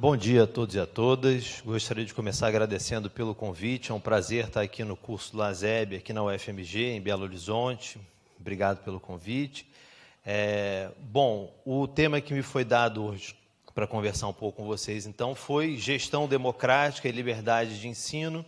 Bom dia a todos e a todas. Gostaria de começar agradecendo pelo convite. É um prazer estar aqui no curso do LASEB, aqui na UFMG, em Belo Horizonte. Obrigado pelo convite. Bom, o tema que me foi dado hoje para conversar um pouco com vocês, então, foi gestão democrática e liberdade de ensino.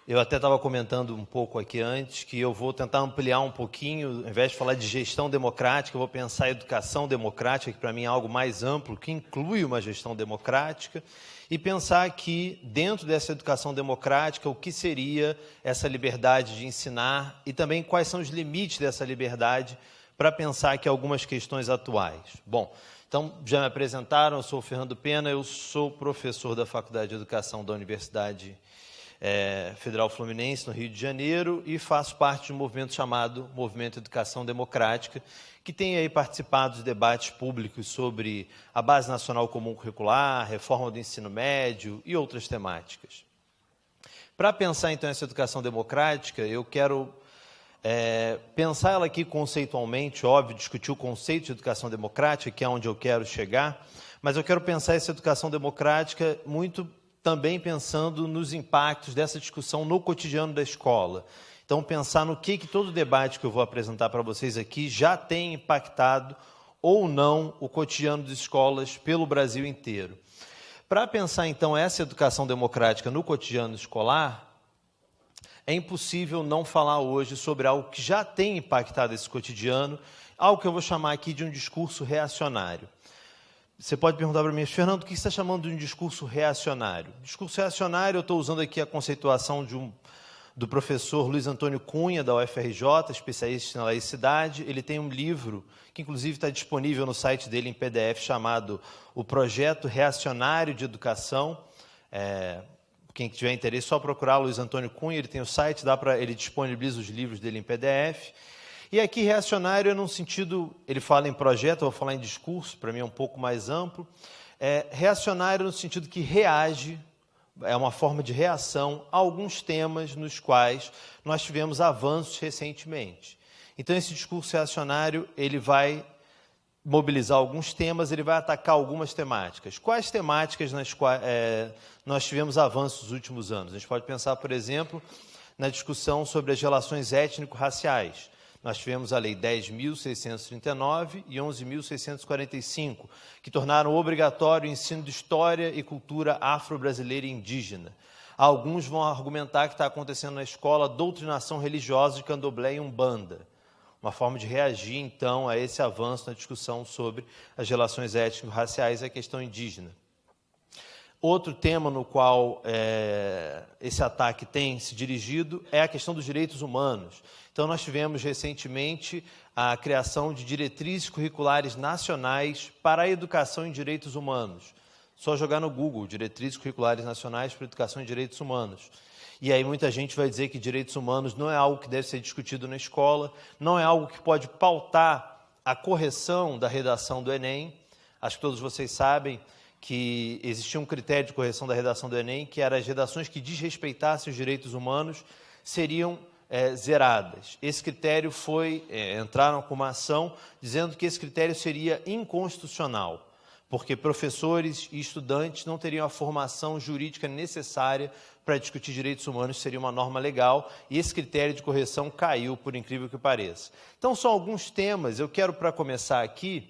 Eu até estava comentando um pouco aqui antes que eu vou tentar ampliar um pouquinho, ao invés de falar de gestão democrática, eu vou pensar em educação democrática, que para mim é algo mais amplo, que inclui uma gestão democrática, e pensar aqui, dentro dessa educação democrática, o que seria essa liberdade de ensinar e também quais são os limites dessa liberdade para pensar aqui algumas questões atuais. Bom, então, já me apresentaram, eu sou o Fernando Pena, eu sou professor da Faculdade de Educação da Universidade Federal Fluminense, no Rio de Janeiro, e faço parte de um movimento chamado Movimento Educação Democrática, que tem aí participado de debates públicos sobre a Base Nacional Comum Curricular, reforma do ensino médio e outras temáticas. Para pensar, então, essa educação democrática, eu quero pensar ela aqui conceitualmente, óbvio, discutir o conceito de educação democrática, que é onde eu quero chegar, mas eu quero pensar essa educação democrática muito também pensando nos impactos dessa discussão no cotidiano da escola. Então, pensar no que todo o debate que eu vou apresentar para vocês aqui já tem impactado ou não o cotidiano das escolas pelo Brasil inteiro. Para pensar, então, essa educação democrática no cotidiano escolar, é impossível não falar hoje sobre algo que já tem impactado esse cotidiano, algo que eu vou chamar aqui de um discurso reacionário. Você pode perguntar para mim, Fernando, o que você está chamando de um discurso reacionário? Discurso reacionário, eu estou usando aqui a conceituação do professor Luiz Antônio Cunha, da UFRJ, especialista na laicidade. Ele tem um livro, que inclusive está disponível no site dele em PDF, chamado O Projeto Reacionário de Educação. Quem tiver interesse, só procurar Luiz Antônio Cunha, ele tem o site, ele disponibiliza os livros dele em PDF. E aqui, reacionário é num sentido, ele fala em projeto, eu vou falar em discurso, para mim é um pouco mais amplo. Reacionário no sentido que reage, é uma forma de reação a alguns temas nos quais nós tivemos avanços recentemente. Então, esse discurso reacionário, ele vai mobilizar alguns temas, ele vai atacar algumas temáticas. Quais temáticas nas quais nós tivemos avanços nos últimos anos? A gente pode pensar, por exemplo, na discussão sobre as relações étnico-raciais. Nós tivemos a Lei 10.639 e 11.645, que tornaram obrigatório o ensino de história e cultura afro-brasileira e indígena. Alguns vão argumentar que está acontecendo na escola doutrinação religiosa de candomblé e umbanda, uma forma de reagir, então, a esse avanço na discussão sobre as relações étnico-raciais e a questão indígena. Outro tema no qual esse ataque tem se dirigido é a questão dos direitos humanos. Então, nós tivemos recentemente a criação de diretrizes curriculares nacionais para a educação em direitos humanos. Só jogar no Google, diretrizes curriculares nacionais para a educação em direitos humanos. E aí muita gente vai dizer que direitos humanos não é algo que deve ser discutido na escola, não é algo que pode pautar a correção da redação do Enem. Acho que todos vocês sabem que existia um critério de correção da redação do Enem, que era as redações que desrespeitassem os direitos humanos seriam zeradas. Esse critério entraram com uma ação dizendo que esse critério seria inconstitucional, porque professores e estudantes não teriam a formação jurídica necessária para discutir direitos humanos, seria uma norma legal, e esse critério de correção caiu, por incrível que pareça. Então, são alguns temas, eu quero, para começar aqui,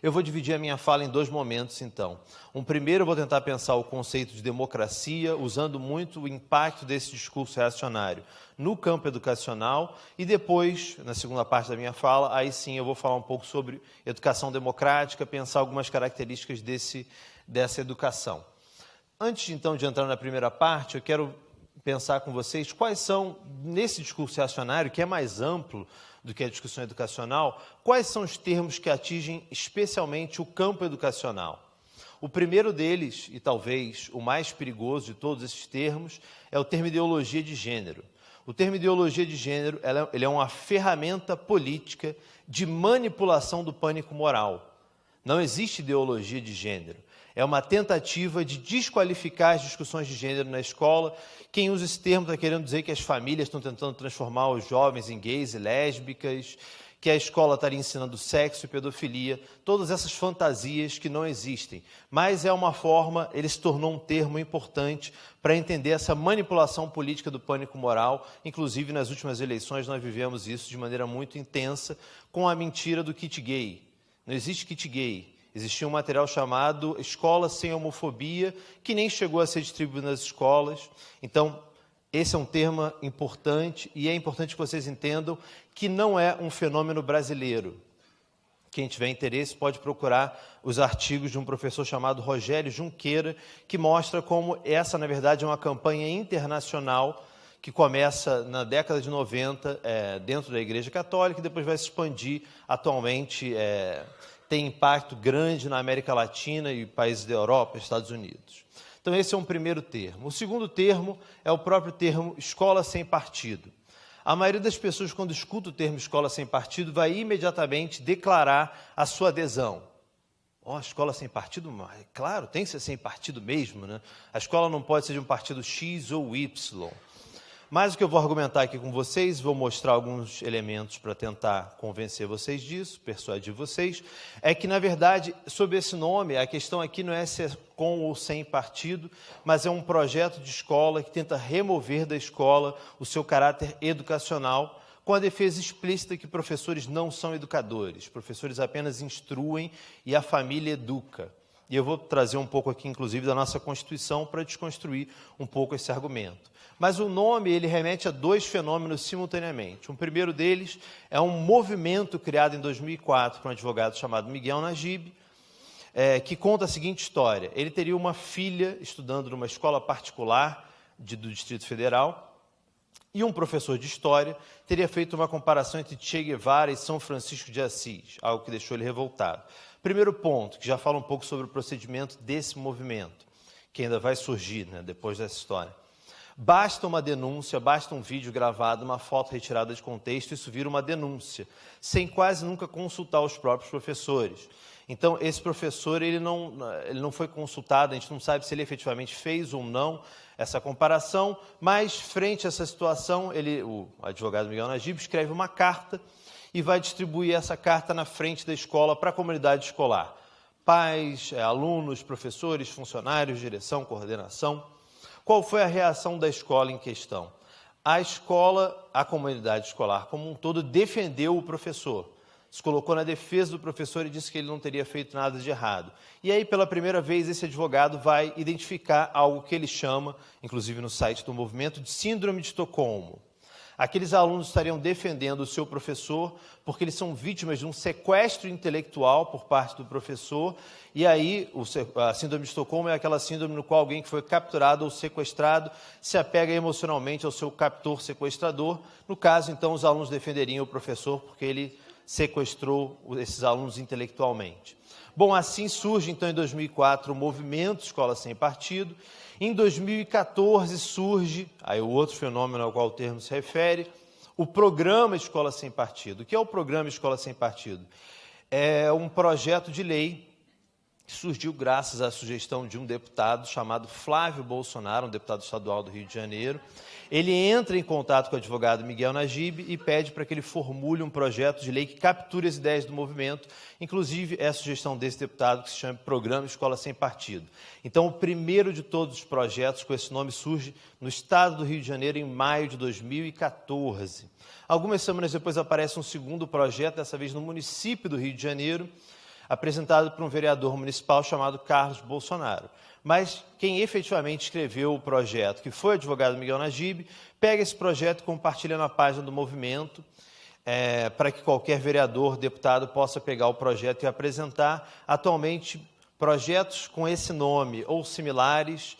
eu vou dividir a minha fala em dois momentos, então. Primeiro, eu vou tentar pensar o conceito de democracia, usando muito o impacto desse discurso reacionário no campo educacional, e depois, na segunda parte da minha fala, aí sim eu vou falar um pouco sobre educação democrática, pensar algumas características dessa educação. Antes, então, de entrar na primeira parte, eu quero pensar com vocês quais são, nesse discurso reacionário, que é mais amplo do que a discussão educacional, quais são os termos que atingem especialmente o campo educacional. O primeiro deles, e talvez o mais perigoso de todos esses termos, é o termo ideologia de gênero. O termo ideologia de gênero ele é uma ferramenta política de manipulação do pânico moral. Não existe ideologia de gênero. É uma tentativa de desqualificar as discussões de gênero na escola. Quem usa esse termo está querendo dizer que as famílias estão tentando transformar os jovens em gays e lésbicas, que a escola estaria ensinando sexo e pedofilia, todas essas fantasias que não existem. Mas é uma forma, ele se tornou um termo importante para entender essa manipulação política do pânico moral. Inclusive, nas últimas eleições, nós vivemos isso de maneira muito intensa com a mentira do kit gay. Não existe kit gay. Existia um material chamado Escola Sem Homofobia, que nem chegou a ser distribuído nas escolas. Então, esse é um termo importante e é importante que vocês entendam que não é um fenômeno brasileiro. Quem tiver interesse pode procurar os artigos de um professor chamado Rogério Junqueira, que mostra como essa, na verdade, é uma campanha internacional que começa na década de 90 dentro da Igreja Católica e depois vai se expandir atualmente, tem impacto grande na América Latina e países da Europa, Estados Unidos. Então, esse é um primeiro termo. O segundo termo é o próprio termo escola sem partido. A maioria das pessoas, quando escuta o termo escola sem partido, vai imediatamente declarar a sua adesão. Escola sem partido? Claro, tem que ser sem partido mesmo, né? A escola não pode ser de um partido X ou Y. Mas o que eu vou argumentar aqui com vocês, vou mostrar alguns elementos para tentar convencer vocês disso, persuadir vocês, é que, na verdade, sob esse nome, a questão aqui não é se é com ou sem partido, mas é um projeto de escola que tenta remover da escola o seu caráter educacional, com a defesa explícita que professores não são educadores, professores apenas instruem e a família educa. E eu vou trazer um pouco aqui, inclusive, da nossa Constituição para desconstruir um pouco esse argumento. Mas o nome, ele remete a dois fenômenos simultaneamente. O primeiro deles é um movimento criado em 2004 por um advogado chamado Miguel Najib, que conta a seguinte história. Ele teria uma filha estudando numa escola particular do Distrito Federal e um professor de história teria feito uma comparação entre Che Guevara e São Francisco de Assis, algo que deixou ele revoltado. Primeiro ponto, que já fala um pouco sobre o procedimento desse movimento, que ainda vai surgir, né, depois dessa história. Basta uma denúncia, basta um vídeo gravado, uma foto retirada de contexto, isso vira uma denúncia, sem quase nunca consultar os próprios professores. Então, esse professor ele não foi consultado, a gente não sabe se ele efetivamente fez ou não essa comparação, mas, frente a essa situação, o advogado Miguel Najib escreve uma carta e vai distribuir essa carta na frente da escola para a comunidade escolar. Pais, alunos, professores, funcionários, direção, coordenação. Qual foi a reação da escola em questão? A escola, a comunidade escolar como um todo, defendeu o professor. Se colocou na defesa do professor e disse que ele não teria feito nada de errado. E aí, pela primeira vez, esse advogado vai identificar algo que ele chama, inclusive no site do movimento, de síndrome de Estocolmo. Aqueles alunos estariam defendendo o seu professor porque eles são vítimas de um sequestro intelectual por parte do professor. E aí, a síndrome de Estocolmo é aquela síndrome no qual alguém que foi capturado ou sequestrado se apega emocionalmente ao seu captor sequestrador. No caso, então, os alunos defenderiam o professor porque ele sequestrou esses alunos intelectualmente. Bom, assim surge, então, em 2004, o movimento Escola Sem Partido. Em 2014 surge, aí o outro fenômeno ao qual o termo se refere, o Programa Escola Sem Partido. O que é o Programa Escola Sem Partido? É um projeto de lei que surgiu graças à sugestão de um deputado chamado Flávio Bolsonaro, um deputado estadual do Rio de Janeiro. Ele entra em contato com o advogado Miguel Najib e pede para que ele formule um projeto de lei que capture as ideias do movimento, inclusive é a sugestão desse deputado que se chama Programa Escola Sem Partido. Então, o primeiro de todos os projetos com esse nome surge no estado do Rio de Janeiro em maio de 2014. Algumas semanas depois aparece um segundo projeto, dessa vez no município do Rio de Janeiro, apresentado por um vereador municipal chamado Carlos Bolsonaro. Mas quem efetivamente escreveu o projeto, que foi o advogado Miguel Najib, pega esse projeto e compartilha na página do movimento, para que qualquer vereador, deputado, possa pegar o projeto e apresentar. Atualmente, projetos com esse nome ou similares,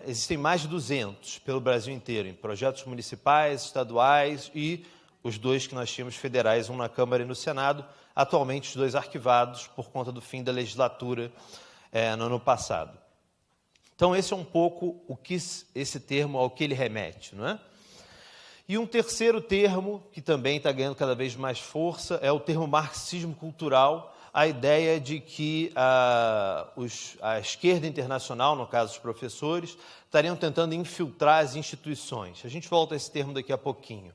existem mais de 200 pelo Brasil inteiro, em projetos municipais, estaduais e os dois que nós tínhamos federais, um na Câmara e no Senado, atualmente os dois arquivados por conta do fim da legislatura no ano passado. Então, esse é um pouco o que esse termo, ao que ele remete, não é? E um terceiro termo, que também está ganhando cada vez mais força, é o termo marxismo cultural, a ideia de que a esquerda internacional, no caso os professores, estariam tentando infiltrar as instituições. A gente volta a esse termo daqui a pouquinho.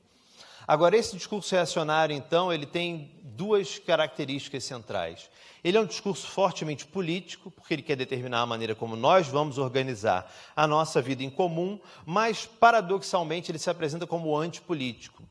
Agora, esse discurso reacionário, então, ele tem duas características centrais. Ele é um discurso fortemente político, porque ele quer determinar a maneira como nós vamos organizar a nossa vida em comum, mas, paradoxalmente, ele se apresenta como antipolítico.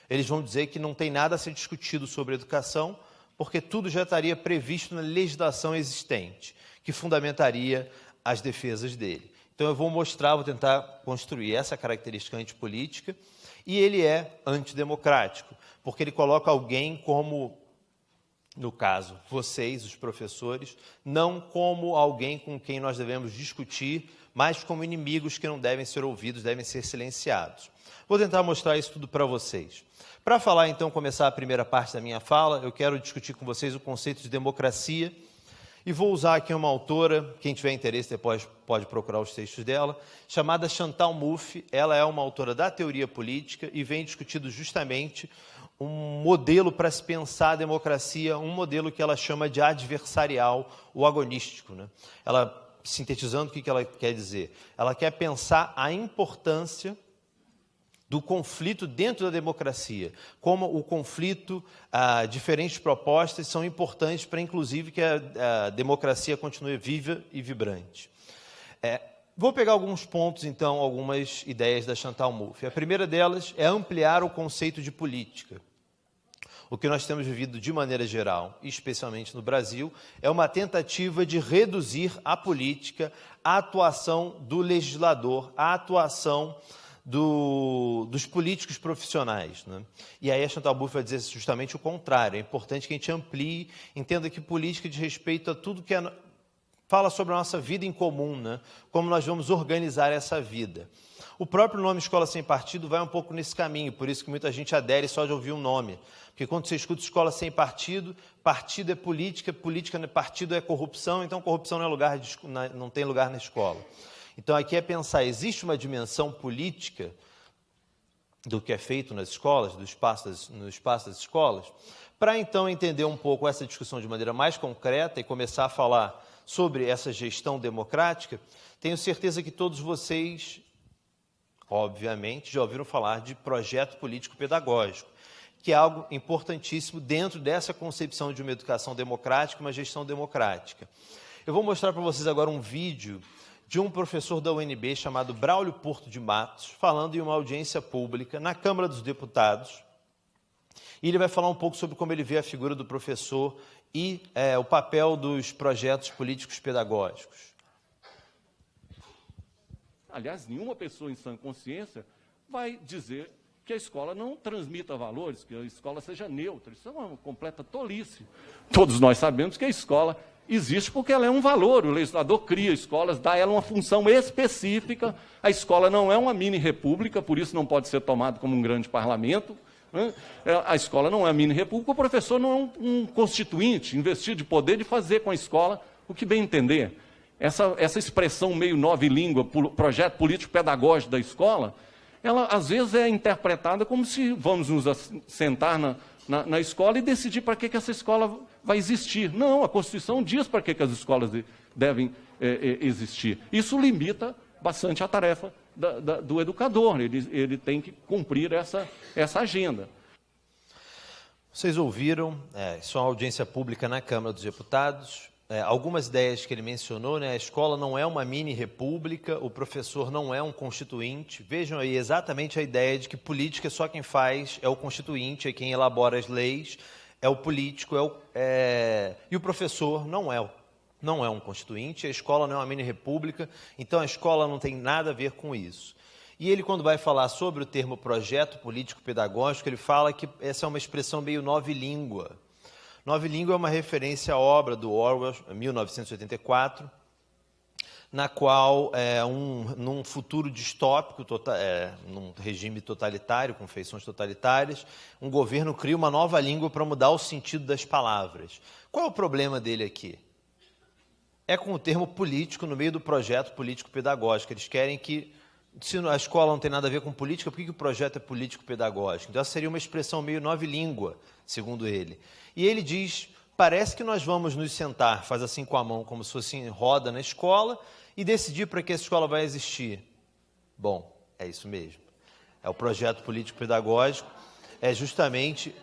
Eles vão dizer que não tem nada a ser discutido sobre educação, porque tudo já estaria previsto na legislação existente, que fundamentaria as defesas dele. Então, eu vou mostrar, vou tentar construir essa característica antipolítica, e ele é antidemocrático, porque ele coloca alguém como, no caso, vocês, os professores, não como alguém com quem nós devemos discutir, mas como inimigos que não devem ser ouvidos, devem ser silenciados. Vou tentar mostrar isso tudo para vocês. Para falar, então, começar a primeira parte da minha fala, eu quero discutir com vocês o conceito de democracia, e vou usar aqui uma autora, quem tiver interesse depois pode procurar os textos dela, chamada Chantal Mouffe. Ela é uma autora da teoria política e vem discutindo justamente um modelo para se pensar a democracia, um modelo que ela chama de adversarial ou agonístico, né? Ela, sintetizando, o que ela quer dizer? Ela quer pensar a importância do conflito dentro da democracia, como o conflito, diferentes propostas são importantes para, inclusive, que a democracia continue viva e vibrante. Vou pegar alguns pontos, então, algumas ideias da Chantal Mouffe. A primeira delas é ampliar o conceito de política. O que nós temos vivido de maneira geral, especialmente no Brasil, é uma tentativa de reduzir a política, a atuação do legislador, a atuação dos políticos profissionais, né? E aí a Chantal Mouffe vai dizer justamente o contrário. É importante que a gente amplie, entenda que política diz respeito a tudo que fala sobre a nossa vida em comum, né? Como nós vamos organizar essa vida. O próprio nome Escola Sem Partido vai um pouco nesse caminho, por isso que muita gente adere só de ouvir o nome. Porque quando você escuta Escola Sem Partido, partido é política, política não é partido, é corrupção, então corrupção não tem lugar na escola. Então, aqui é pensar, existe uma dimensão política do que é feito nas escolas, no espaço das escolas, para então entender um pouco essa discussão de maneira mais concreta e começar a falar sobre essa gestão democrática, tenho certeza que todos vocês, obviamente, já ouviram falar de projeto político pedagógico, que é algo importantíssimo dentro dessa concepção de uma educação democrática, uma gestão democrática. Eu vou mostrar para vocês agora um vídeo de um professor da UNB chamado Braulio Porto de Matos, falando em uma audiência pública na Câmara dos Deputados. E ele vai falar um pouco sobre como ele vê a figura do professor e o papel dos projetos políticos pedagógicos. Aliás, nenhuma pessoa em sã consciência vai dizer que a escola não transmita valores, que a escola seja neutra. Isso é uma completa tolice. Todos nós sabemos que a escola existe porque ela é um valor, o legislador cria escolas, dá a ela uma função específica. A escola não é uma mini-república, por isso não pode ser tomada como um grande parlamento, né? A escola não é uma mini-república, o professor não é um constituinte, investido de poder de fazer com a escola o que bem entender. Essa expressão meio nova língua, projeto político-pedagógico da escola, ela às vezes é interpretada como se vamos nos sentar na escola e decidir para que essa escola vai existir. Não, a Constituição diz para que as escolas devem existir. Isso limita bastante a tarefa do educador, ele tem que cumprir essa agenda. Vocês ouviram, isso é uma audiência pública na Câmara dos Deputados, algumas ideias que ele mencionou, né? A escola não é uma mini-república, o professor não é um constituinte. Vejam aí exatamente a ideia de que política só quem faz é o constituinte, é quem elabora as leis, é o político, e o professor não é um constituinte, a escola não é uma mini-república, então a escola não tem nada a ver com isso. E ele, quando vai falar sobre o termo projeto político-pedagógico, ele fala que essa é uma expressão meio novilíngua. Novilíngua é uma referência à obra do Orwell, 1984, na qual, num futuro distópico, num regime totalitário, com feições totalitárias, um governo cria uma nova língua para mudar o sentido das palavras. Qual é o problema dele aqui? É com o termo político no meio do projeto político-pedagógico. Eles querem que, se a escola não tem nada a ver com política, por que o projeto é político-pedagógico? Então, essa seria uma expressão meio novilíngua, segundo ele. E ele diz, parece que nós vamos nos sentar, faz assim com a mão, como se fosse em roda na escola, e decidir para que essa escola vai existir. Bom, é isso mesmo. É o projeto político-pedagógico. é justamente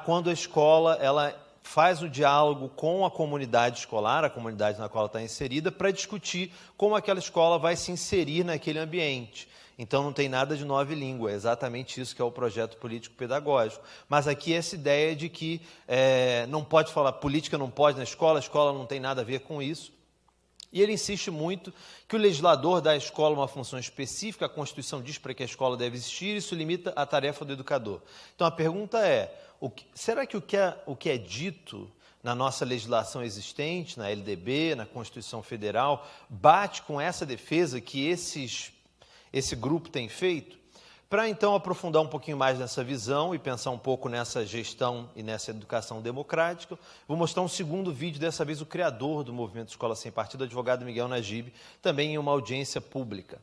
quando a escola ela faz o diálogo com a comunidade escolar, a comunidade na qual ela está inserida, para discutir como aquela escola vai se inserir naquele ambiente. Então, não tem nada de nova língua, é exatamente isso que é o projeto político-pedagógico. Mas aqui essa ideia de que não pode falar, política não pode na escola, a escola não tem nada a ver com isso. E ele insiste muito que o legislador dá à escola uma função específica, a Constituição diz para que a escola deve existir, isso limita a tarefa do educador. Então, a pergunta é, será que o que é dito na nossa legislação existente, na LDB, na Constituição Federal, bate com essa defesa que esse grupo tem feito? Para, então, aprofundar um pouquinho mais nessa visão e pensar um pouco nessa gestão e nessa educação democrática, vou mostrar um segundo vídeo, dessa vez o criador do movimento Escola Sem Partido, o advogado Miguel Najib, também em uma audiência pública.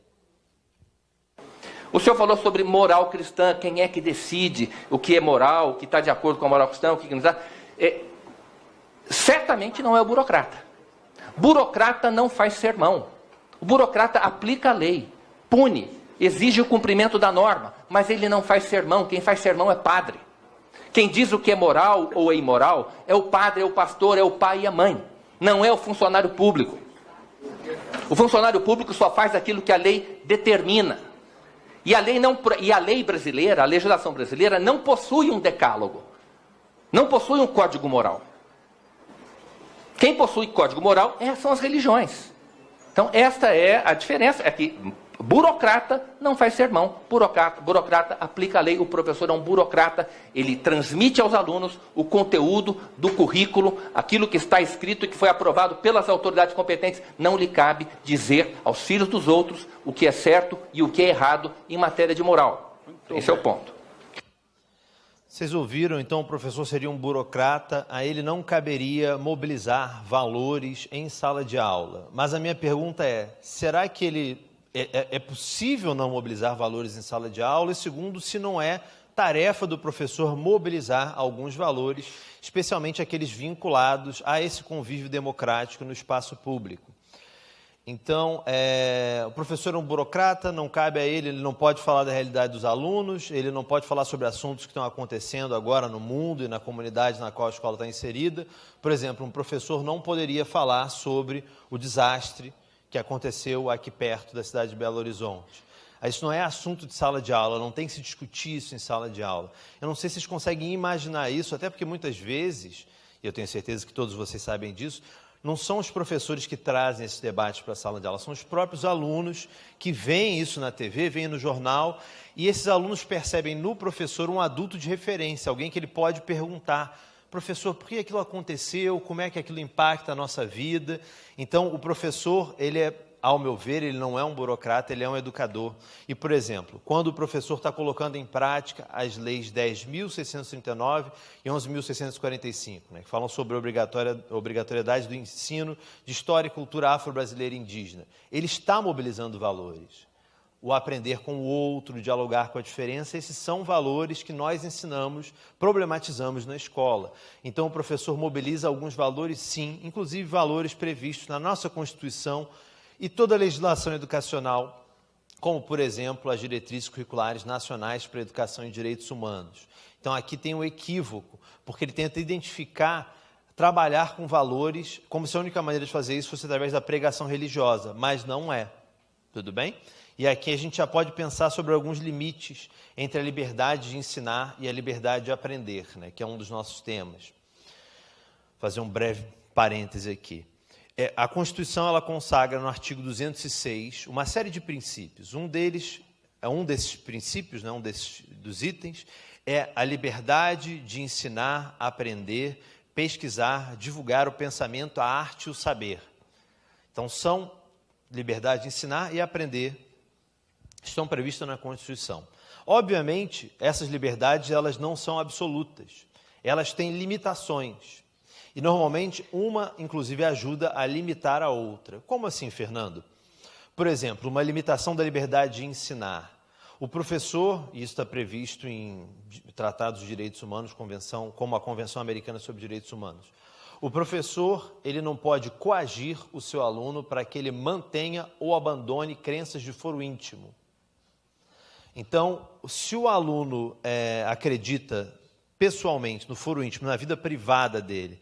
O senhor falou sobre moral cristã, quem é que decide o que é moral, o que está de acordo com a moral cristã, o que não está. Certamente não é o burocrata. Burocrata não faz sermão. O burocrata aplica a lei, pune, exige o cumprimento da norma, mas ele não faz sermão. Quem faz sermão é padre. Quem diz o que é moral ou é imoral é o padre, é o pastor, é o pai e a mãe. Não é o funcionário público. O funcionário público só faz aquilo que a lei determina. E a lei brasileira, a legislação brasileira, não possui um decálogo. Não possui um código moral. Quem possui código moral são as religiões. Então, esta é a diferença. É que burocrata não faz sermão, burocrata aplica a lei, o professor é um burocrata, ele transmite aos alunos o conteúdo do currículo, aquilo que está escrito e que foi aprovado pelas autoridades competentes. Não lhe cabe dizer aos filhos dos outros o que é certo e o que é errado em matéria de moral. Esse é o ponto. Vocês ouviram, então, o professor seria um burocrata, a ele não caberia mobilizar valores em sala de aula. Mas a minha pergunta é, será que ele é possível não mobilizar valores em sala de aula? E segundo, se não é tarefa do professor mobilizar alguns valores, especialmente aqueles vinculados a esse convívio democrático no espaço público. Então, o professor é um burocrata, não cabe a ele não pode falar da realidade dos alunos, ele não pode falar sobre assuntos que estão acontecendo agora no mundo e na comunidade na qual a escola está inserida. Por exemplo, um professor não poderia falar sobre o desastre que aconteceu aqui perto da cidade de Belo Horizonte. Isso não é assunto de sala de aula, não tem que se discutir isso em sala de aula. Eu não sei se vocês conseguem imaginar isso, até porque muitas vezes, e eu tenho certeza que todos vocês sabem disso, não são os professores que trazem esse debate para a sala de aula, são os próprios alunos que veem isso na TV, veem no jornal, e esses alunos percebem no professor um adulto de referência, alguém que ele pode perguntar: professor, por que aquilo aconteceu? Como é que aquilo impacta a nossa vida? Então, o professor, ao meu ver, ele não é um burocrata, ele é um educador. E, por exemplo, quando o professor está colocando em prática as leis 10.639 e 11.645, que falam sobre a obrigatoriedade do ensino de história e cultura afro-brasileira e indígena, ele está mobilizando valores. O aprender com o outro, o dialogar com a diferença, esses são valores que nós ensinamos, problematizamos na escola. Então, o professor mobiliza alguns valores, sim, inclusive valores previstos na nossa Constituição e toda a legislação educacional, como, por exemplo, as diretrizes curriculares nacionais para a educação e direitos humanos. Então, aqui tem um equívoco, porque ele tenta identificar, trabalhar com valores, como se a única maneira de fazer isso fosse através da pregação religiosa, mas não é. Tudo bem? E aqui a gente já pode pensar sobre alguns limites entre a liberdade de ensinar e a liberdade de aprender, que é um dos nossos temas. Vou fazer um breve parêntese aqui. A Constituição ela consagra no artigo 206 uma série de princípios. Um desses princípios, dos itens, é a liberdade de ensinar, aprender, pesquisar, divulgar o pensamento, a arte e o saber. Então, são liberdade de ensinar e aprender, estão previstas na Constituição. Obviamente, essas liberdades elas não são absolutas. Elas têm limitações. E, normalmente, uma, inclusive, ajuda a limitar a outra. Como assim, Fernando? Por exemplo, uma limitação da liberdade de ensinar. O professor, e isso está previsto em tratados de direitos humanos, como a Convenção Americana sobre Direitos Humanos. O professor, ele não pode coagir o seu aluno para que ele mantenha ou abandone crenças de foro íntimo. Então, se o aluno acredita pessoalmente no foro íntimo, na vida privada dele,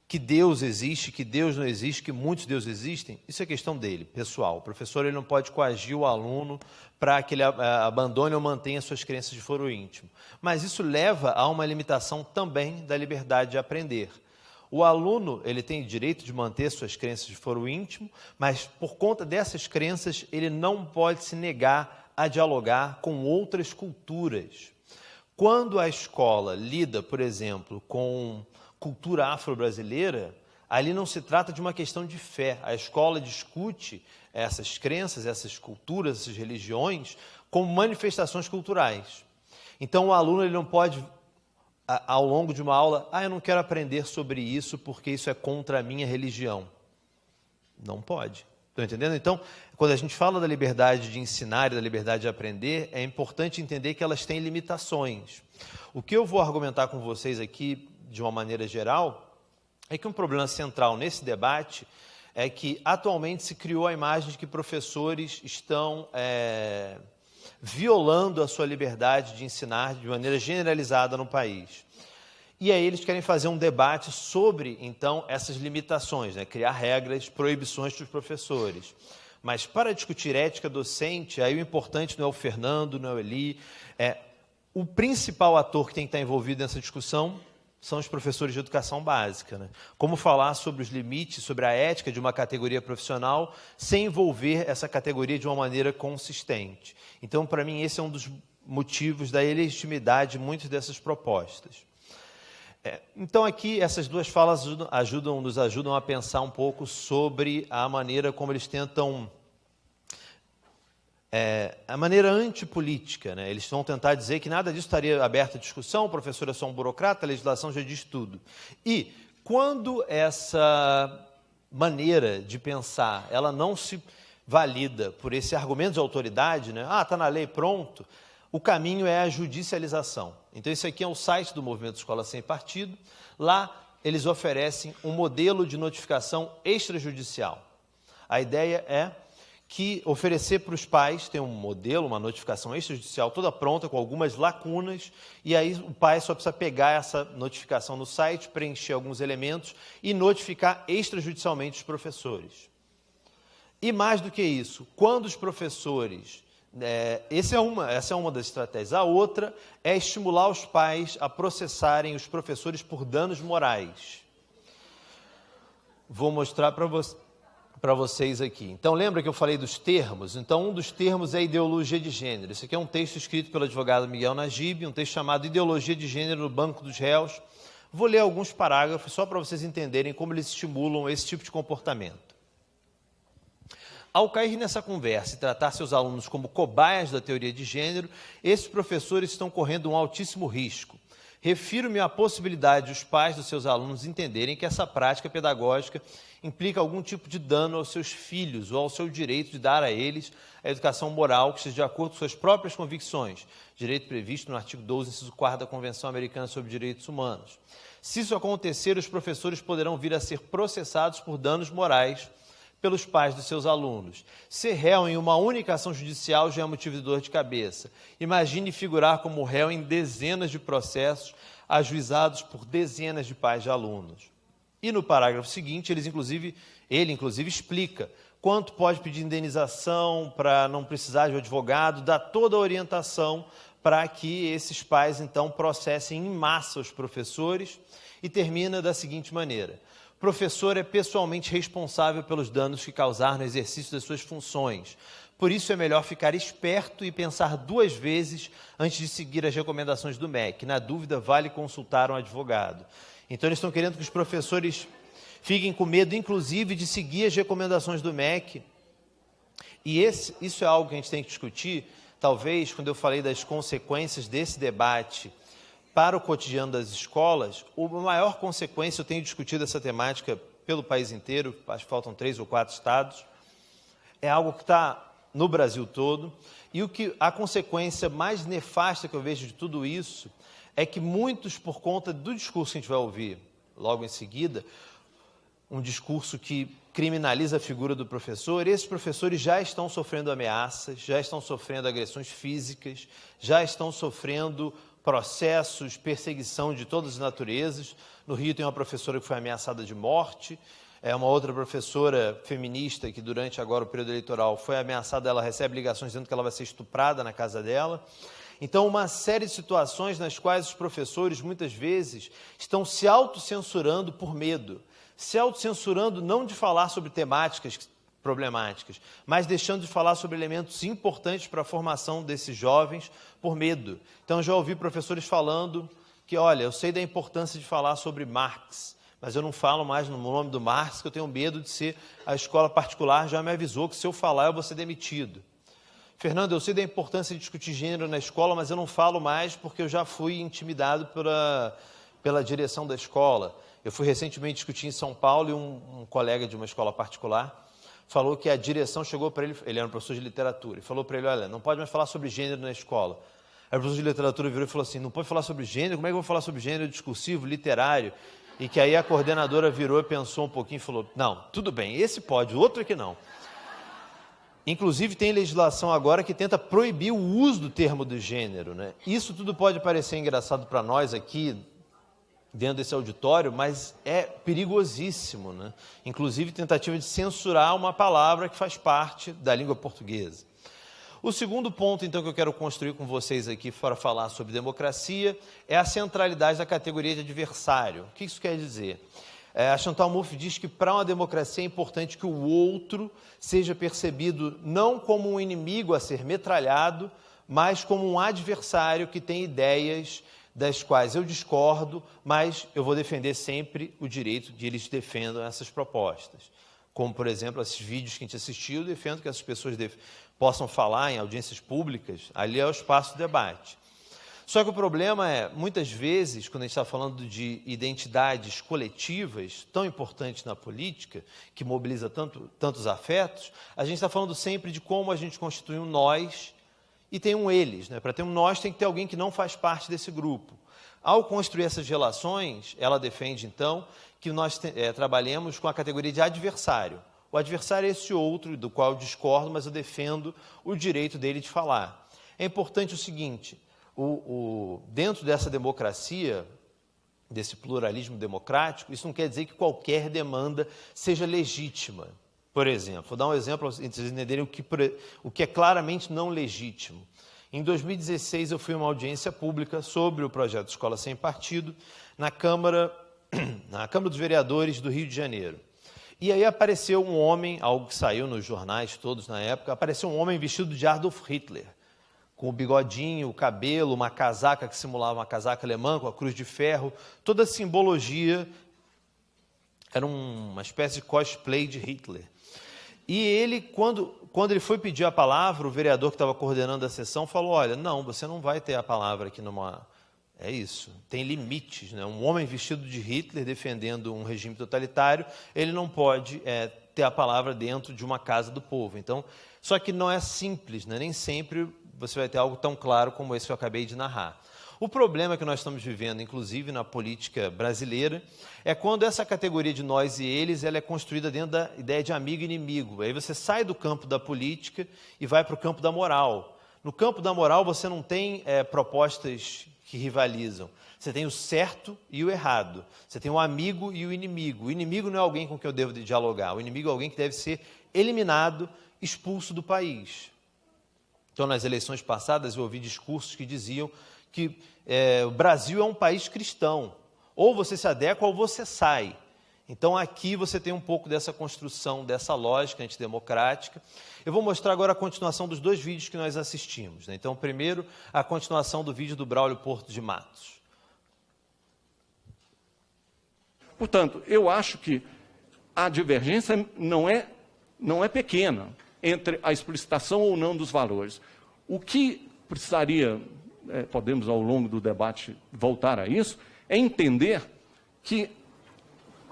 que Deus existe, que Deus não existe, que muitos deuses existem, isso é questão dele, pessoal. O professor ele não pode coagir o aluno para que ele abandone ou mantenha suas crenças de foro íntimo. Mas isso leva a uma limitação também da liberdade de aprender. O aluno ele tem direito de manter suas crenças de foro íntimo, mas por conta dessas crenças ele não pode se negar a dialogar com outras culturas. Quando a escola lida, por exemplo, com cultura afro-brasileira, ali não se trata de uma questão de fé. A escola discute essas crenças, essas culturas, essas religiões, como manifestações culturais. Então, o aluno ele não pode, ao longo de uma aula, eu não quero aprender sobre isso porque isso é contra a minha religião. Não pode. Estão entendendo? Então, quando a gente fala da liberdade de ensinar e da liberdade de aprender, é importante entender que elas têm limitações. O que eu vou argumentar com vocês aqui, de uma maneira geral, é que um problema central nesse debate é que atualmente se criou a imagem de que professores estão violando a sua liberdade de ensinar de maneira generalizada no país. E aí eles querem fazer um debate sobre, então, essas limitações, né? Criar regras, proibições para os professores. Mas para discutir ética docente, aí o importante não é o Fernando, não é o Eli, o principal ator que tem que estar envolvido nessa discussão são os professores de educação básica, né? Como falar sobre os limites, sobre a ética de uma categoria profissional sem envolver essa categoria de uma maneira consistente. Então, para mim, esse é um dos motivos da ilegitimidade de muitas dessas propostas. Então, aqui, essas duas falas nos ajudam a pensar um pouco sobre a maneira como eles tentam... a maneira antipolítica, né? Eles vão tentar dizer que nada disso estaria aberto à discussão, o professor é só um burocrata, a legislação já diz tudo. E quando essa maneira de pensar, ela não se valida por esse argumento de autoridade, né? Está na lei, pronto, o caminho é a judicialização. Então, esse aqui é o site do Movimento Escola Sem Partido. Lá, eles oferecem um modelo de notificação extrajudicial. A ideia é que oferecer para os pais, tem um modelo, uma notificação extrajudicial toda pronta, com algumas lacunas, e aí o pai só precisa pegar essa notificação no site, preencher alguns elementos e notificar extrajudicialmente os professores. E mais do que isso, quando os professores... essa é uma das estratégias. A outra é estimular os pais a processarem os professores por danos morais. Vou mostrar para vocês aqui. Então, lembra que eu falei dos termos? Então, um dos termos é ideologia de gênero. Esse aqui é um texto escrito pelo advogado Miguel Najib, um texto chamado Ideologia de Gênero no Banco dos Réus. Vou ler alguns parágrafos só para vocês entenderem como eles estimulam esse tipo de comportamento. Ao cair nessa conversa e tratar seus alunos como cobaias da teoria de gênero, esses professores estão correndo um altíssimo risco. Refiro-me à possibilidade de os pais dos seus alunos entenderem que essa prática pedagógica implica algum tipo de dano aos seus filhos ou ao seu direito de dar a eles a educação moral que esteja de acordo com suas próprias convicções, direito previsto no artigo 12, inciso 4 da Convenção Americana sobre Direitos Humanos. Se isso acontecer, os professores poderão vir a ser processados por danos morais pelos pais dos seus alunos. Ser réu em uma única ação judicial já é motivo de dor de cabeça. Imagine figurar como réu em dezenas de processos ajuizados por dezenas de pais de alunos. E no parágrafo seguinte, ele inclusive explica quanto pode pedir indenização para não precisar de um advogado, dá toda a orientação para que esses pais, então, processem em massa os professores e termina da seguinte maneira: o professor é pessoalmente responsável pelos danos que causar no exercício das suas funções. Por isso é melhor ficar esperto e pensar 2 vezes antes de seguir as recomendações do MEC. Na dúvida, vale consultar um advogado. Então, eles estão querendo que os professores fiquem com medo, inclusive, de seguir as recomendações do MEC. E isso é algo que a gente tem que discutir. Talvez, quando eu falei das consequências desse debate para o cotidiano das escolas, a maior consequência, eu tenho discutido essa temática pelo país inteiro, acho que faltam 3 ou 4 estados, é algo que está no Brasil todo, e a consequência mais nefasta que eu vejo de tudo isso é que muitos, por conta do discurso que a gente vai ouvir logo em seguida, um discurso que criminaliza a figura do professor, esses professores já estão sofrendo ameaças, já estão sofrendo agressões físicas, já estão sofrendo processos, perseguição de todas as naturezas. No Rio tem uma professora que foi ameaçada de morte, uma outra professora feminista que durante agora o período eleitoral foi ameaçada, ela recebe ligações dizendo que ela vai ser estuprada na casa dela. Então, uma série de situações nas quais os professores, muitas vezes, estão se autocensurando por medo. Se autocensurando não de falar sobre temáticas problemáticas, mas deixando de falar sobre elementos importantes para a formação desses jovens por medo. Então, já ouvi professores falando que, olha, eu sei da importância de falar sobre Marx, mas eu não falo mais no nome do Marx, que eu tenho medo de ser... A escola particular já me avisou que se eu falar eu vou ser demitido. Fernando, eu sei da importância de discutir gênero na escola, mas eu não falo mais porque eu já fui intimidado pela direção da escola. Eu fui recentemente discutir em São Paulo e um colega de uma escola particular falou que a direção chegou para ele, ele era um professor de literatura, e falou para ele, olha, não pode mais falar sobre gênero na escola. Aí o professor de literatura virou e falou assim, não pode falar sobre gênero? Como é que eu vou falar sobre gênero discursivo, literário? E que aí a coordenadora virou e pensou um pouquinho e falou, não, tudo bem, esse pode, o outro é que não. Inclusive tem legislação agora que tenta proibir o uso do termo do gênero, né? Isso tudo pode parecer engraçado para nós aqui, dentro desse auditório, mas é perigosíssimo, né? Inclusive tentativa de censurar uma palavra que faz parte da língua portuguesa. O segundo ponto, então, que eu quero construir com vocês aqui para falar sobre democracia é a centralidade da categoria de adversário. O que isso quer dizer? A Chantal Mouffe diz que para uma democracia é importante que o outro seja percebido não como um inimigo a ser metralhado, mas como um adversário que tem ideias das quais eu discordo, mas eu vou defender sempre o direito de eles defendam essas propostas. Como, por exemplo, esses vídeos que a gente assistiu, eu defendo que essas pessoas possam falar em audiências públicas, ali é o espaço de debate. Só que o problema é, muitas vezes, quando a gente está falando de identidades coletivas, tão importantes na política, que mobiliza tantos afetos, a gente está falando sempre de como a gente constitui um nós e tem um eles, né? Para ter um nós tem que ter alguém que não faz parte desse grupo. Ao construir essas relações, ela defende, então, que nós trabalhemos com a categoria de adversário. O adversário é esse outro, do qual eu discordo, mas eu defendo o direito dele de falar. É importante o seguinte, dentro dessa democracia, desse pluralismo democrático, isso não quer dizer que qualquer demanda seja legítima. Por exemplo, vou dar um exemplo para vocês entenderem o que é claramente não legítimo. Em 2016, eu fui a uma audiência pública sobre o projeto Escola Sem Partido na Câmara dos Vereadores do Rio de Janeiro. E aí apareceu um homem, algo que saiu nos jornais todos na época, apareceu um homem vestido de Adolf Hitler, com o bigodinho, o cabelo, uma casaca que simulava uma casaca alemã, com a cruz de ferro, toda a simbologia, era uma espécie de cosplay de Hitler. E ele, quando ele foi pedir a palavra, o vereador que estava coordenando a sessão falou, olha, não, você não vai ter a palavra aqui numa... É isso, tem limites, né? Um homem vestido de Hitler defendendo um regime totalitário, ele não pode ter a palavra dentro de uma casa do povo. Então, só que não é simples, né? Nem sempre você vai ter algo tão claro como esse que eu acabei de narrar. O problema que nós estamos vivendo, inclusive na política brasileira, é quando essa categoria de nós e eles ela é construída dentro da ideia de amigo e inimigo. Aí você sai do campo da política e vai para o campo da moral. No campo da moral você não tem propostas que rivalizam. Você tem o certo e o errado. Você tem o amigo e o inimigo. O inimigo não é alguém com quem eu devo dialogar. O inimigo é alguém que deve ser eliminado, expulso do país. Então, nas eleições passadas, eu ouvi discursos que diziam que o Brasil é um país cristão. Ou você se adequa ou você sai. Então, aqui você tem um pouco dessa construção, dessa lógica antidemocrática. Eu vou mostrar agora a continuação dos dois vídeos que nós assistimos, né? Então, primeiro, a continuação do vídeo do Braulio Porto de Matos. Portanto, eu acho que a divergência não é pequena entre a explicitação ou não dos valores. O que precisaria, podemos ao longo do debate voltar a isso, é entender que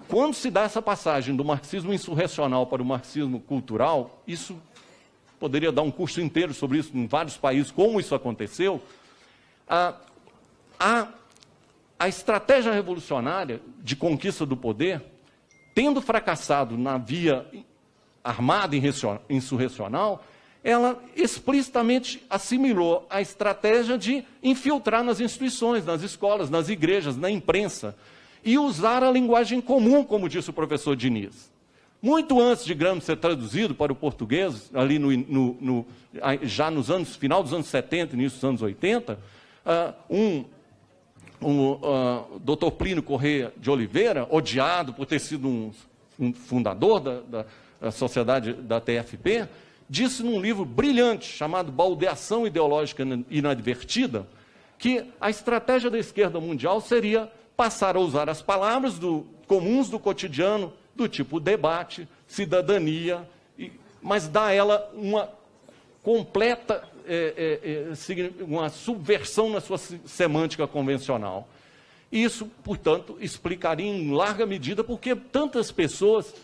quando se dá essa passagem do marxismo insurrecional para o marxismo cultural, isso poderia dar um curso inteiro sobre isso em vários países, como isso aconteceu, a estratégia revolucionária de conquista do poder tendo fracassado na via armada insurrecional, ela explicitamente assimilou a estratégia de infiltrar nas instituições, nas escolas, nas igrejas, na imprensa, e usar a linguagem comum, como disse o professor Diniz. Muito antes de Gramsci ser traduzido para o português, ali já nos anos, final dos anos 70, início dos anos 80, Dr. Plínio Corrêa de Oliveira, odiado por ter sido um fundador da sociedade da TFP, disse num livro brilhante chamado Baldeação Ideológica Inadvertida, que a estratégia da esquerda mundial seria passar a usar as palavras comuns do cotidiano, do tipo debate, cidadania, mas dar a ela uma completa uma subversão na sua semântica convencional. Isso, portanto, explicaria em larga medida porque tantas pessoas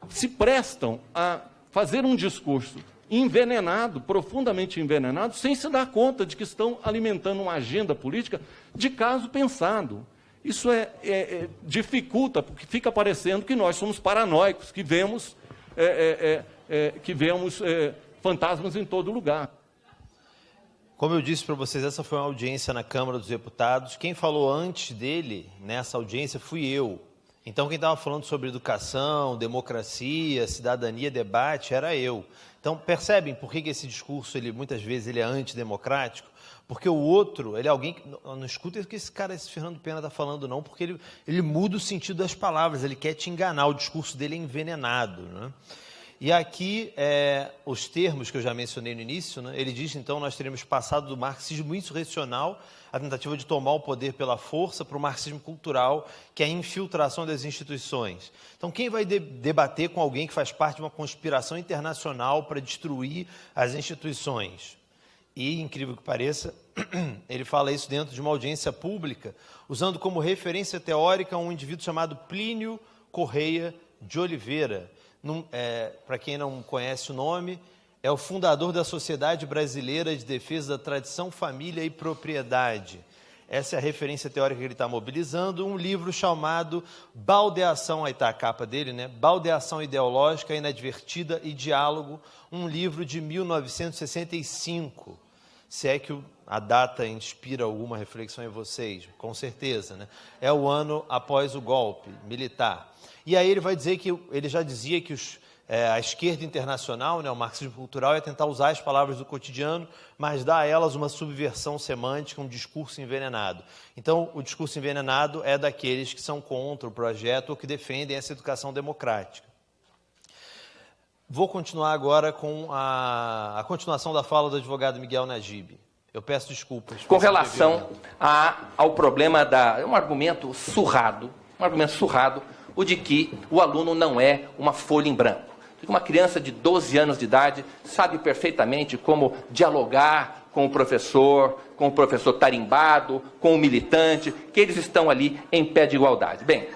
se prestam a fazer um discurso envenenado, profundamente envenenado, sem se dar conta de que estão alimentando uma agenda política de caso pensado. Isso dificulta, porque fica parecendo que nós somos paranoicos, que vemos fantasmas em todo lugar. Como eu disse para vocês, essa foi uma audiência na Câmara dos Deputados. Quem falou antes dele, nessa audiência, fui eu. Então, quem estava falando sobre educação, democracia, cidadania, debate, era eu. Então, percebem por que esse discurso, muitas vezes, ele é antidemocrático? Porque o outro, ele é alguém que... Não escuta o que esse Fernando Pena está falando, não, porque ele muda o sentido das palavras, ele quer te enganar, o discurso dele é envenenado, né? E aqui, os termos que eu já mencionei no início, né, ele diz, então, nós teremos passado do marxismo insurrecional, a tentativa de tomar o poder pela força, para o marxismo cultural, que é a infiltração das instituições. Então, quem vai debater com alguém que faz parte de uma conspiração internacional para destruir as instituições? E, incrível que pareça, ele fala isso dentro de uma audiência pública, usando como referência teórica um indivíduo chamado Plínio Corrêa de Oliveira. Para quem não conhece o nome, é o fundador da Sociedade Brasileira de Defesa da Tradição, Família e Propriedade. Essa é a referência teórica que ele está mobilizando, um livro chamado Baldeação, aí está a capa dele, né? Baldeação Ideológica, Inadvertida e Diálogo, um livro de 1965. Se é que a data inspira alguma reflexão em vocês, com certeza, né? É o ano após o golpe militar. E aí ele vai dizer que, ele já dizia que a esquerda internacional, né, o marxismo cultural, é tentar usar as palavras do cotidiano, mas dar a elas uma subversão semântica, um discurso envenenado. Então, o discurso envenenado é daqueles que são contra o projeto ou que defendem essa educação democrática. Vou continuar agora com a continuação da fala do advogado Miguel Najib. Eu peço desculpas. Com relação ao problema um argumento surrado, o de que o aluno não é uma folha em branco. Uma criança de 12 anos de idade sabe perfeitamente como dialogar com o professor tarimbado, com o militante, que eles estão ali em pé de igualdade. Bem,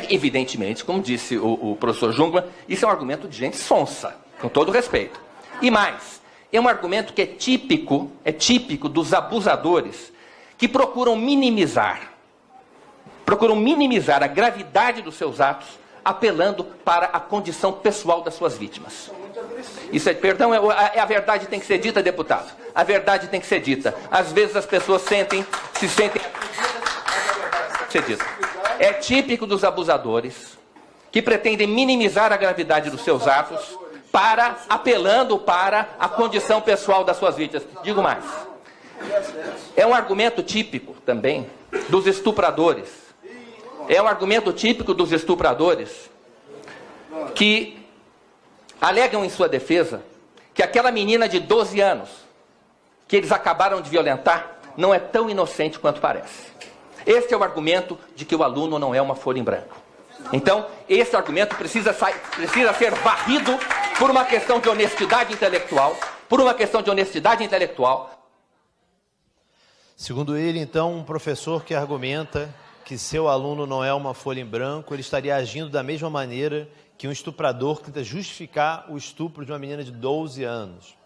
evidentemente, como disse o professor Jungmann, isso é um argumento de gente sonsa, com todo respeito. E mais, é um argumento que é típico dos abusadores que procuram minimizar a gravidade dos seus atos, apelando para a condição pessoal das suas vítimas. Isso a verdade tem que ser dita, deputado. A verdade tem que ser dita. Às vezes as pessoas se sentem É típico dos abusadores que pretendem minimizar a gravidade dos seus atos, apelando para a condição pessoal das suas vítimas. Digo mais. É um argumento típico também dos estupradores. É um argumento típico dos estupradores que alegam em sua defesa que aquela menina de 12 anos que eles acabaram de violentar não é tão inocente quanto parece. Este é o argumento de que o aluno não é uma folha em branco. Então, esse argumento precisa ser varrido por uma questão de honestidade intelectual, Segundo ele, então, um professor que argumenta que seu aluno não é uma folha em branco, ele estaria agindo da mesma maneira que um estuprador que tenta justificar o estupro de uma menina de 12 anos.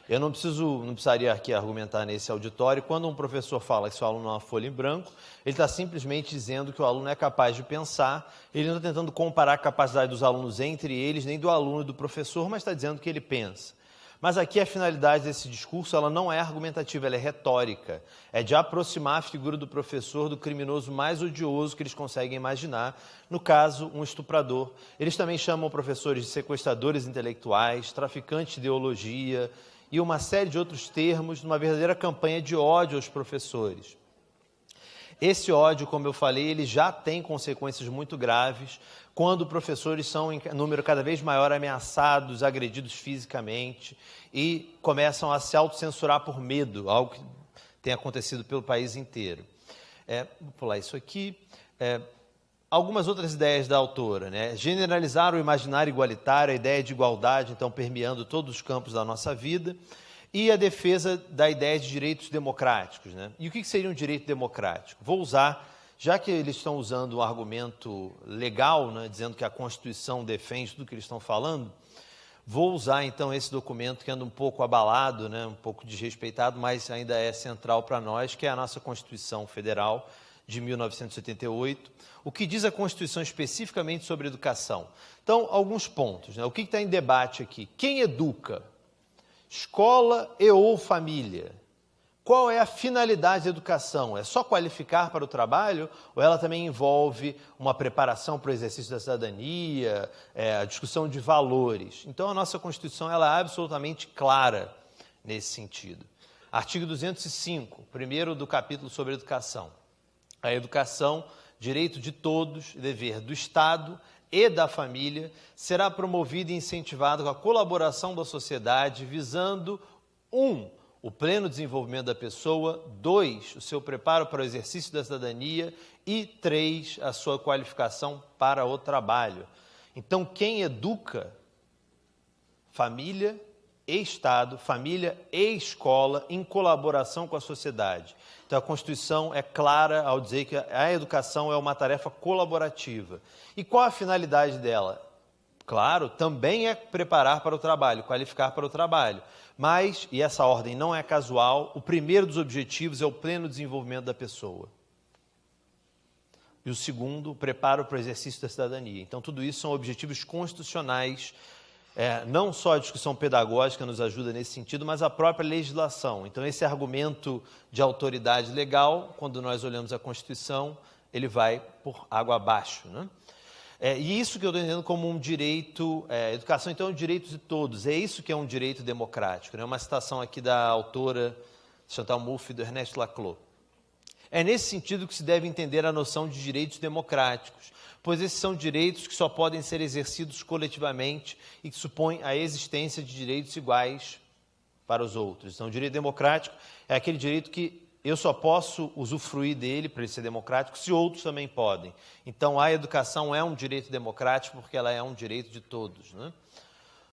Eu não precisaria aqui argumentar nesse auditório, quando um professor fala que seu aluno é uma folha em branco, ele está simplesmente dizendo que o aluno é capaz de pensar, ele não está tentando comparar a capacidade dos alunos entre eles, nem do aluno e do professor, mas está dizendo que ele pensa. Mas aqui a finalidade desse discurso ela não é argumentativa, ela é retórica. É de aproximar a figura do professor do criminoso mais odioso que eles conseguem imaginar, no caso, um estuprador. Eles também chamam professores de sequestradores intelectuais, traficantes de ideologia e uma série de outros termos, numa verdadeira campanha de ódio aos professores. Esse ódio, como eu falei, ele já tem consequências muito graves quando professores são, em número cada vez maior, ameaçados, agredidos fisicamente e começam a se autocensurar por medo, algo que tem acontecido pelo país inteiro. Vou pular isso aqui. Algumas outras ideias da autora, né? Generalizar o imaginário igualitário, a ideia de igualdade, então, permeando todos os campos da nossa vida, e a defesa da ideia de direitos democráticos, né? E o que seria um direito democrático? Vou usar, já que eles estão usando um argumento legal, né, dizendo que a Constituição defende tudo que eles estão falando, vou usar, então, esse documento que anda um pouco abalado, né, um pouco desrespeitado, mas ainda é central para nós, que é a nossa Constituição Federal de 1988. O que diz a Constituição especificamente sobre educação? Então, alguns pontos, né? O que está em debate aqui? Quem educa? Escola e ou família? Qual é a finalidade da educação? É só qualificar para o trabalho ou ela também envolve uma preparação para o exercício da cidadania, a discussão de valores? Então, a nossa Constituição ela é absolutamente clara nesse sentido. Artigo 205, primeiro do capítulo sobre educação. A educação, direito de todos, dever do Estado e da família, será promovida e incentivada com a colaboração da sociedade, visando 1. O pleno desenvolvimento da pessoa, 2. O seu preparo para o exercício da cidadania e 3. A sua qualificação para o trabalho. Então, quem educa? Família e Estado, família e escola, em colaboração com a sociedade. Então, a Constituição é clara ao dizer que a educação é uma tarefa colaborativa. E qual a finalidade dela? Claro, também é preparar para o trabalho, qualificar para o trabalho. Mas, e essa ordem não é casual, o primeiro dos objetivos é o pleno desenvolvimento da pessoa. E o segundo, o preparo para o exercício da cidadania. Então, tudo isso são objetivos constitucionais. Não só a discussão pedagógica nos ajuda nesse sentido, mas a própria legislação. Então, esse argumento de autoridade legal, quando nós olhamos a Constituição, ele vai por água abaixo, né? E isso que eu estou entendendo como um direito, educação então é um direito de todos, é isso que é um direito democrático, né? Uma citação aqui da autora Chantal Mouffe e do Ernest Laclau. É nesse sentido que se deve entender a noção de direitos democráticos, pois esses são direitos que só podem ser exercidos coletivamente e que supõem a existência de direitos iguais para os outros. Então, o direito democrático é aquele direito que eu só posso usufruir dele, para ele ser democrático, se outros também podem. Então, a educação é um direito democrático porque ela é um direito de todos, né?